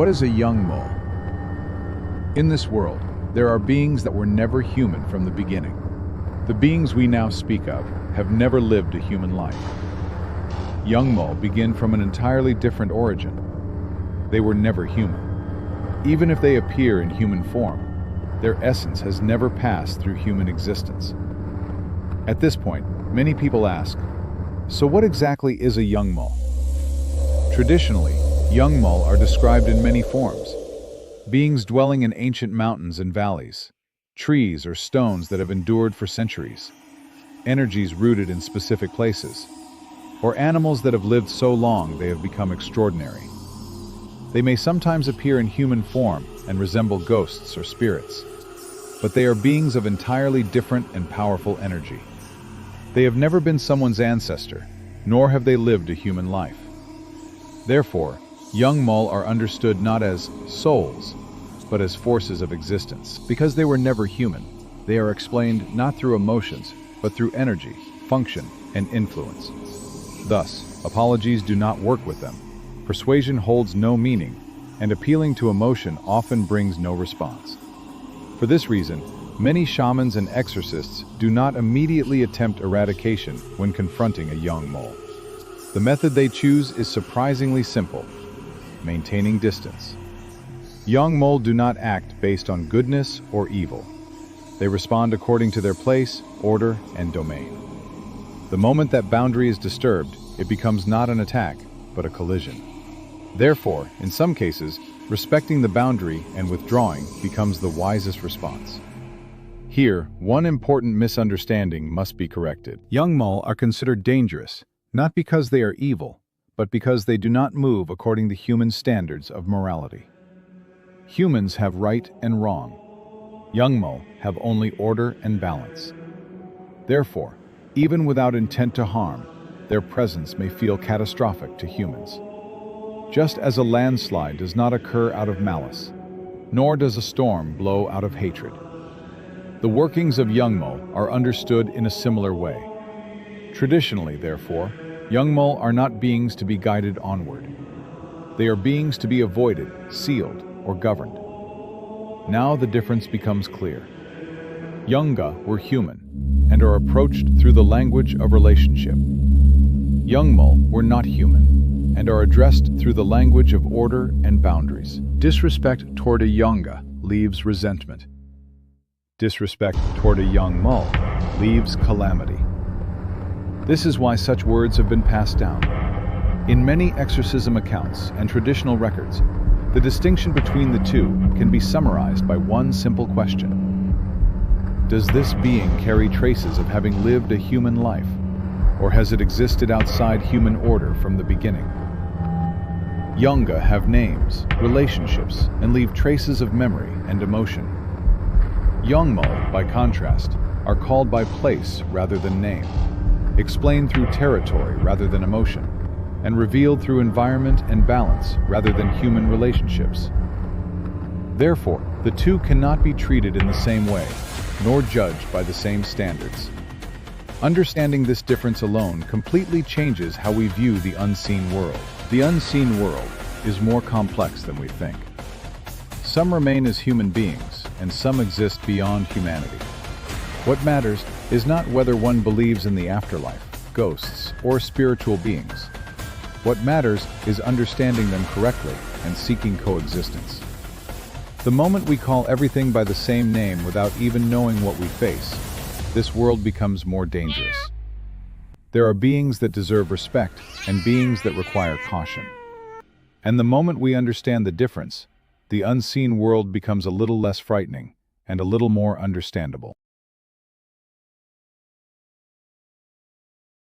What is a Yeongmul? In this world, there are beings that were never human from the beginning. The beings we now speak of have never lived a human life. Yeongmul begin from an entirely different origin. They were never human. Even if they appear in human form, their essence has never passed through human existence. At this point, many people ask, so what exactly is a Yeongmul? Traditionally, Yeongmul are described in many forms. Beings dwelling in ancient mountains and valleys, trees or stones that have endured for centuries, energies rooted in specific places, or animals that have lived so long they have become extraordinary. They may sometimes appear in human form and resemble ghosts or spirits, but they are beings of entirely different and powerful energy. They have never been someone's ancestor, nor have they lived a human life. Therefore, Yeongmul are understood not as souls, but as forces of existence. Because they were never human, they are explained not through emotions, but through energy, function, and influence. Thus, apologies do not work with them, persuasion holds no meaning, and appealing to emotion often brings no response. For this reason, many shamans and exorcists do not immediately attempt eradication when confronting a Yeongmul. The method they choose is surprisingly simple: maintaining distance. Yeongmul do not act based on goodness or evil. They respond according to their place, order, and domain. The moment that boundary is disturbed, it becomes not an attack, but a collision. Therefore, in some cases, respecting the boundary and withdrawing becomes the wisest response. Here, one important misunderstanding must be corrected. Yeongmul are considered dangerous, not because they are evil, but because they do not move according to human standards of morality. Humans have right and wrong. Yeongmul have only order and balance. Therefore, even without intent to harm, their presence may feel catastrophic to humans. Just as a landslide does not occur out of malice, nor does a storm blow out of hatred. The workings of Yeongmul are understood in a similar way. Traditionally, therefore, Yeongmul are not beings to be guided onward. They are beings to be avoided, sealed, or governed. Now the difference becomes clear. Yeongga were human, and are approached through the language of relationship. Yeongmul were not human, and are addressed through the language of order and boundaries. Disrespect toward a Yeongga leaves resentment. Disrespect toward a Yeongmul leaves calamity. This is why such words have been passed down. In many exorcism accounts and traditional records, the distinction between the two can be summarized by one simple question. Does this being carry traces of having lived a human life, or has it existed outside human order from the beginning? Yeongga have names, relationships, and leave traces of memory and emotion. Yeongmul, by contrast, are called by place rather than name, explained through territory rather than emotion, and revealed through environment and balance rather than human relationships. Therefore, the two cannot be treated in the same way, nor judged by the same standards. Understanding this difference alone completely changes how we view the unseen world. The unseen world is more complex than we think. Some remain as human beings, and some exist beyond humanity. What matters is not whether one believes in the afterlife, ghosts, or spiritual beings. What matters is understanding them correctly and seeking coexistence. The moment we call everything by the same name without even knowing what we face, this world becomes more dangerous. There are beings that deserve respect and beings that require caution. And the moment we understand the difference, the unseen world becomes a little less frightening and a little more understandable.